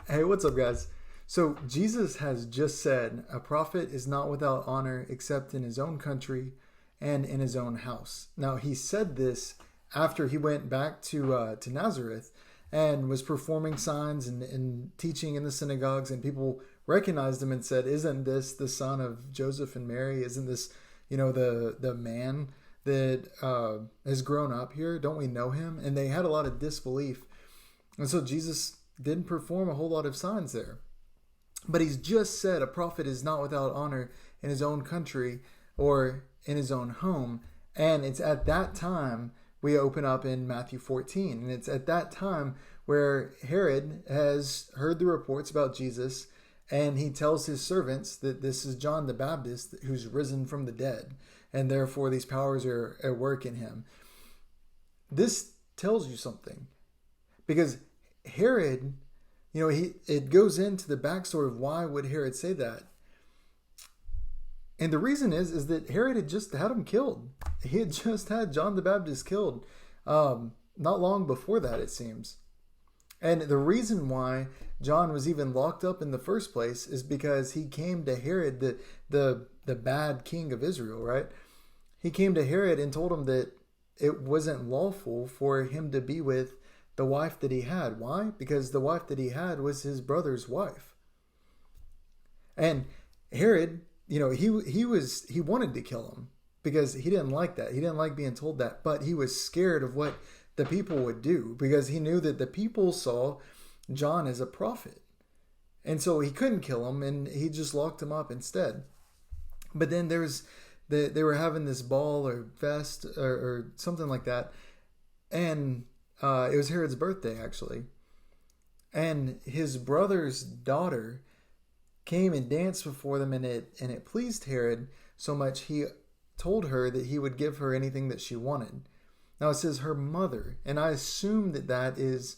Hey, what's up, guys? So, Jesus has just said, a prophet is not without honor except in his own country and in his own house. Now, he said this after he went back to Nazareth and was performing signs and teaching in the synagogues, and people recognized him and said, "Isn't this the son of Joseph and Mary? Isn't this, the man that has grown up here? Don't we know him?" And they had a lot of disbelief, and so Jesus didn't perform a whole lot of signs there. But he's just said a prophet is not without honor in his own country or in his own home. And it's at that time we open up in Matthew 14. And it's at that time where Herod has heard the reports about Jesus, and he tells his servants that this is John the Baptist who's risen from the dead, and therefore these powers are at work in him. This tells you something, because Herod, it goes into the backstory of why would Herod say that. And the reason is that Herod had just had him killed. He had just had John the Baptist killed not long before that, it seems. And the reason why John was even locked up in the first place is because he came to Herod, the bad king of Israel, right? He came to Herod and told him that it wasn't lawful for him to be with the wife that he had. Why? Because the wife that he had was his brother's wife. And Herod, he wanted to kill him because he didn't like that. He didn't like being told that, but he was scared of what the people would do, because he knew that the people saw John as a prophet. And so he couldn't kill him, and he just locked him up instead. But then they were having this ball or fest or something like that. And it was Herod's birthday, actually. And his brother's daughter came and danced before them, and it pleased Herod so much he told her that he would give her anything that she wanted. Now it says her mother, and I assume that is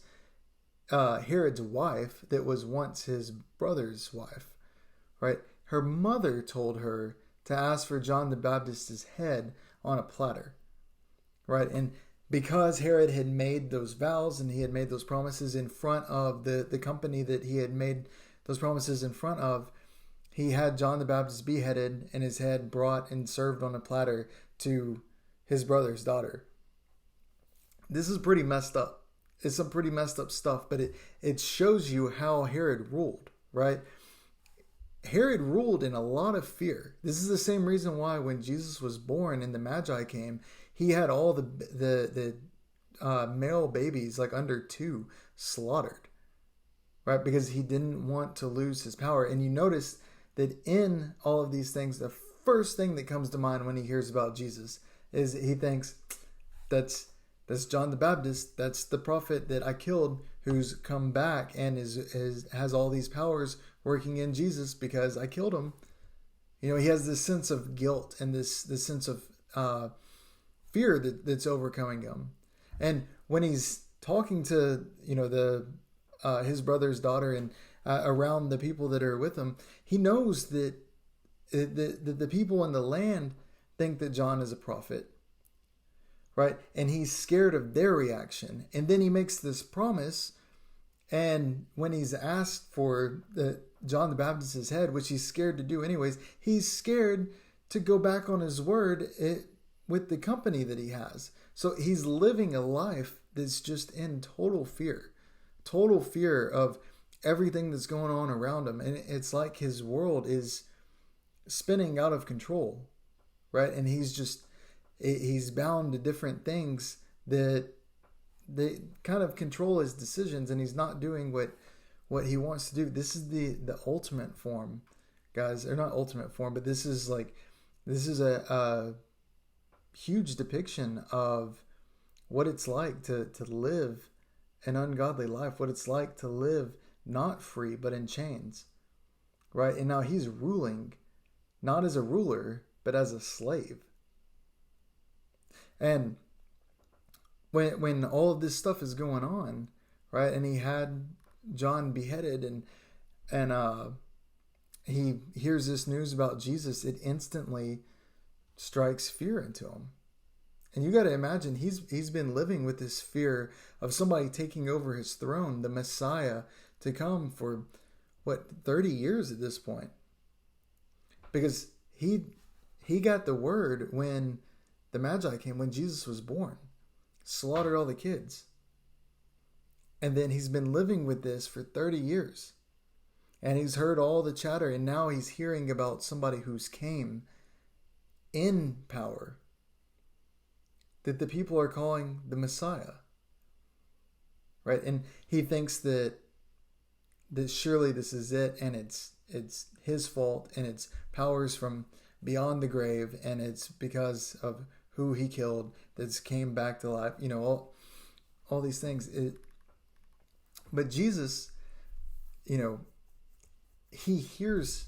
Herod's wife that was once his brother's wife, right? Her mother told her to ask for John the Baptist's head on a platter, right? And because Herod had made those vows and he had made those promises in front of the company that he had made those promises in front of, he had John the Baptist beheaded and his head brought and served on a platter to his brother's daughter. This is pretty messed up. It's some pretty messed up stuff, but it shows you how Herod ruled, right? Herod ruled in a lot of fear. This is the same reason why when Jesus was born and the Magi came, he had all the male babies, like under 2, slaughtered, right? Because he didn't want to lose his power. And you notice that in all of these things, the first thing that comes to mind when he hears about Jesus is he thinks, that's John the Baptist. That's the prophet that I killed, who's come back and has all these powers working in Jesus because I killed him. He has this sense of guilt and this sense of fear that's overcoming him. And when he's talking to his brother's daughter and around the people that are with him, he knows that the people in the land think that John is a prophet, right? And he's scared of their reaction. And then he makes this promise, and when he's asked for John the Baptist's head, which he's scared to do anyways, he's scared to go back on his word with the company that he has. So he's living a life that's just in total fear of everything that's going on around him. And it's like his world is spinning out of control, right? And he's bound to different things that they kind of control his decisions, and he's not doing what he wants to do. This is the ultimate form, guys. Or not ultimate form, but this is a huge depiction of what it's like to live an ungodly life, what it's like to live not free but in chains, right? And now he's ruling not as a ruler but as a slave. And when all of this stuff is going on, right, and he had John beheaded, and he hears this news about Jesus, it instantly strikes fear into him. And you got to imagine he's been living with this fear of somebody taking over his throne, the Messiah, to come for 30 years at this point. Because he got the word when the Magi came, when Jesus was born, slaughtered all the kids. And then he's been living with this for 30 years. And he's heard all the chatter, and now he's hearing about somebody who's came in power, that the people are calling the Messiah. Right? And he thinks that surely this is it, and it's his fault, and it's powers from beyond the grave, and it's because of who he killed that's came back to life. All these things. But Jesus, he hears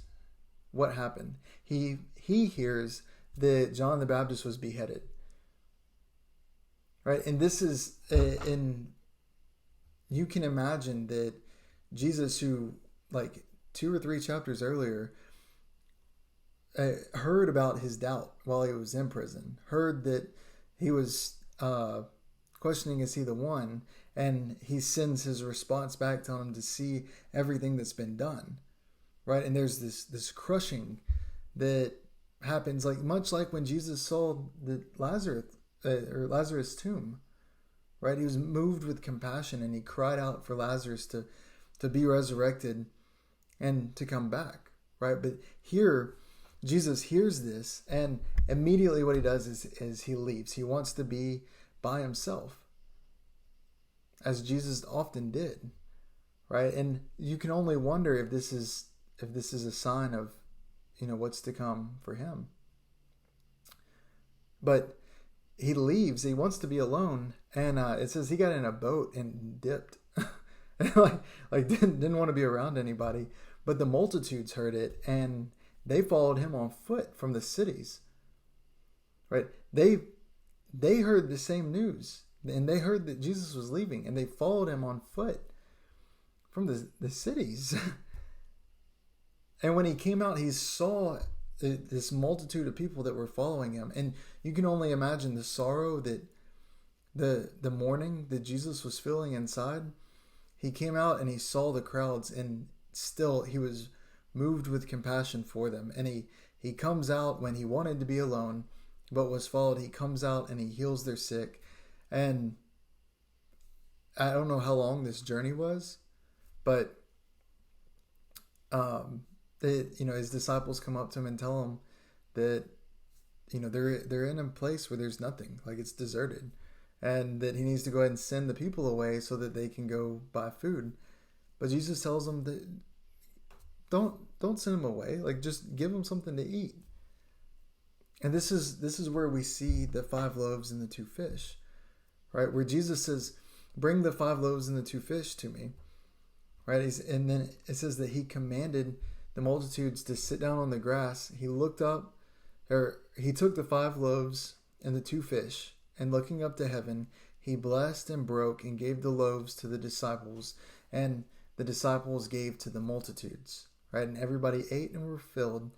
what happened. He hears that John the Baptist was beheaded. Right? And this is you can imagine that Jesus, who 2 or 3 chapters earlier heard about his doubt while he was in prison, heard that he was questioning, is he the one? And he sends his response back to him to see everything that's been done. Right? And there's this crushing that happens, much like when Jesus saw the Lazarus' tomb. Right? He was moved with compassion, and he cried out for Lazarus to be resurrected and to come back. Right? But here, Jesus hears this, and immediately what he does is he leaves. He wants to be by himself, as Jesus often did. Right? And you can only wonder if this is a sign of what's to come for him. But he leaves. He wants to be alone, and it says he got in a boat and dipped. Didn't want to be around anybody. But the multitudes heard it, and they followed him on foot from the cities. Right? They heard the same news, and they heard that Jesus was leaving, and they followed him on foot from the cities. And when he came out, he saw this multitude of people that were following him. And you can only imagine the sorrow, that the mourning that Jesus was feeling inside. He came out and he saw the crowds, and still he was moved with compassion for them. And he comes out when he wanted to be alone, but was followed. He comes out and he heals their sick. And I don't know how long this journey was, but his disciples come up to him and tell him that they're in a place where there's nothing, it's deserted, and that he needs to go ahead and send the people away so that they can go buy food. But Jesus tells them that don't send them away, just give them something to eat. And this is where we see the 5 loaves and the 2 fish, right? Where Jesus says, "Bring the 5 loaves and the 2 fish to me." Right? And then it says that he commanded the multitudes to sit down on the grass. He looked up, or he took the 5 loaves and the 2 fish, and looking up to heaven, he blessed and broke and gave the loaves to the disciples, and the disciples gave to the multitudes. Right? And everybody ate and were filled,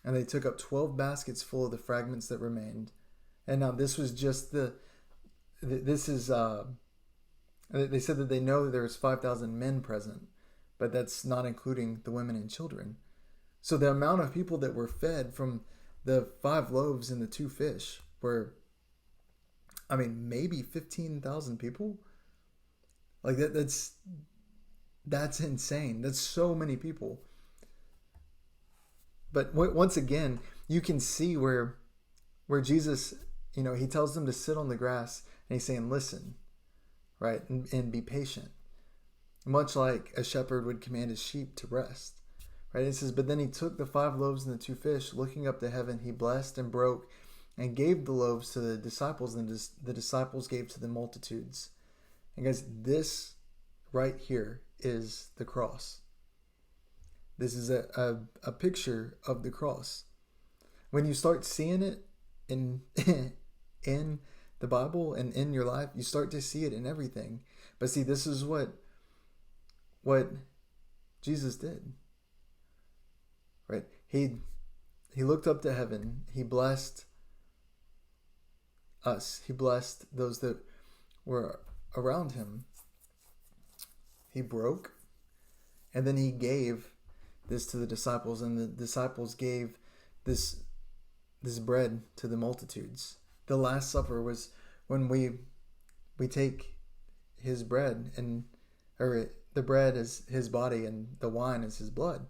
and they took up 12 baskets full of the fragments that remained. And now this was just they said that they know that there was 5,000 men present, but that's not including the women and children. So the amount of people that were fed from the 5 loaves and the 2 fish were, maybe 15,000 people. That's insane. That's so many people. But once again, you can see where Jesus, he tells them to sit on the grass, and he's saying, listen. Right? And be patient. Much like a shepherd would command his sheep to rest. Right? It says, but then he took the 5 loaves and the 2 fish, looking up to heaven, he blessed and broke and gave the loaves to the disciples, and the disciples gave to the multitudes. And guys, this right here is the cross. This is a picture of the cross. When you start seeing it in the Bible and in your life, you start to see it in everything. But see, this is what Jesus did. Right? He looked up to heaven. He blessed us. He blessed those that were around him. He broke And then he gave this to the disciples, and the disciples gave this bread to the multitudes. The Last Supper was when we take his bread, or the bread is his body and the wine is his blood.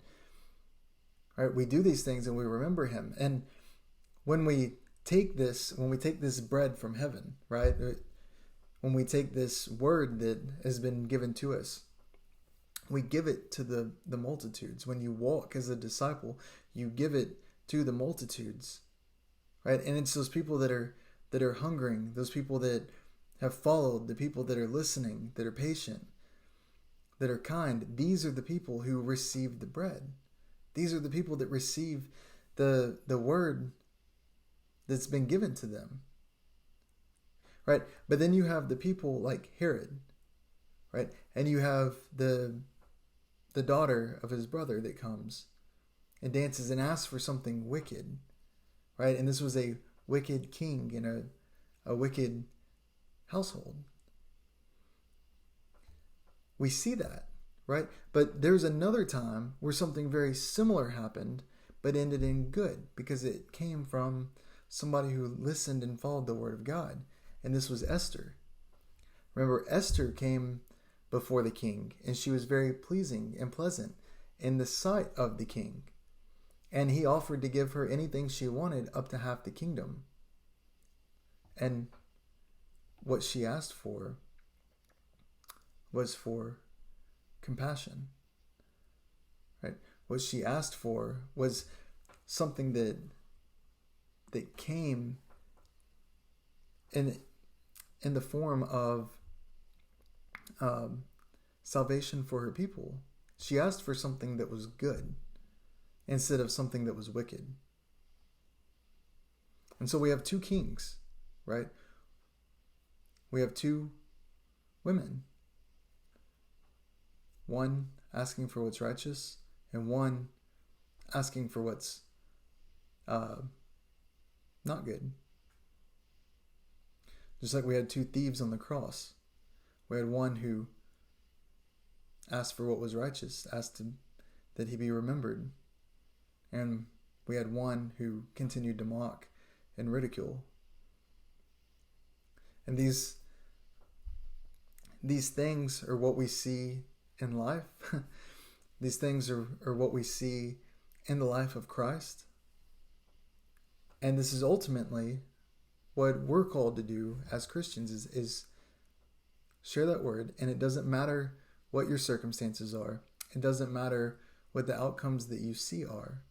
Right? We do these things and we remember him. And when we take this bread from heaven, right? When we take this word that has been given to us, we give it to the multitudes. When you walk as a disciple, you give it to the multitudes, right? And it's those people that are hungering, those people that have followed, the people that are listening, that are patient, that are kind. These are the people who receive the bread. These are the people that receive the word that's been given to them, right? But then you have the people like Herod, right? And you have the daughter of his brother that comes and dances and asks for something wicked, right? And this was a wicked king in a wicked household. We see that, right? But there's another time where something very similar happened, but ended in good because it came from somebody who listened and followed the word of God. And this was Esther. Remember, Esther came before the king, and she was very pleasing and pleasant in the sight of the king. And he offered to give her anything she wanted, up to half the kingdom. And what she asked for was for compassion, right? What she asked for was something that came in the form of salvation for her people. She asked for something that was good instead of something that was wicked. And so we have two kings, right? We have two women. One asking for what's righteous, and one asking for what's not good. Just like we had two thieves on the cross. We had one who asked for what was righteous, asked that he be remembered. And we had one who continued to mock and ridicule. And these things are what we see in life. These things are what we see in the life of Christ. And this is ultimately what we're called to do as Christians is share that word. And it doesn't matter what your circumstances are. It doesn't matter what the outcomes that you see are.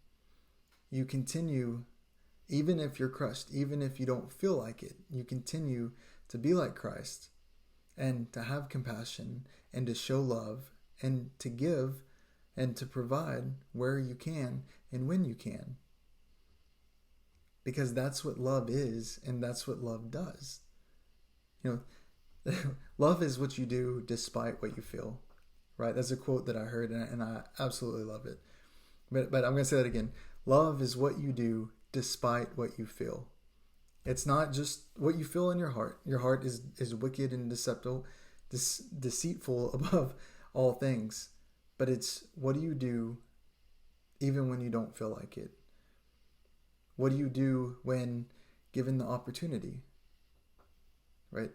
You continue, even if you're crushed, even if you don't feel like it, you continue to be like Christ and to have compassion and to show love and to give and to provide where you can and when you can. Because that's what love is, and that's what love does. You know, love is what you do despite what you feel, right? That's a quote that I heard, and I absolutely love it. But I'm going to say that again. Love is what you do despite what you feel. It's not just what you feel in your heart. Your heart is wicked and deceitful above all things. But it's what do you do even when you don't feel like it? What do you do when given the opportunity? Right?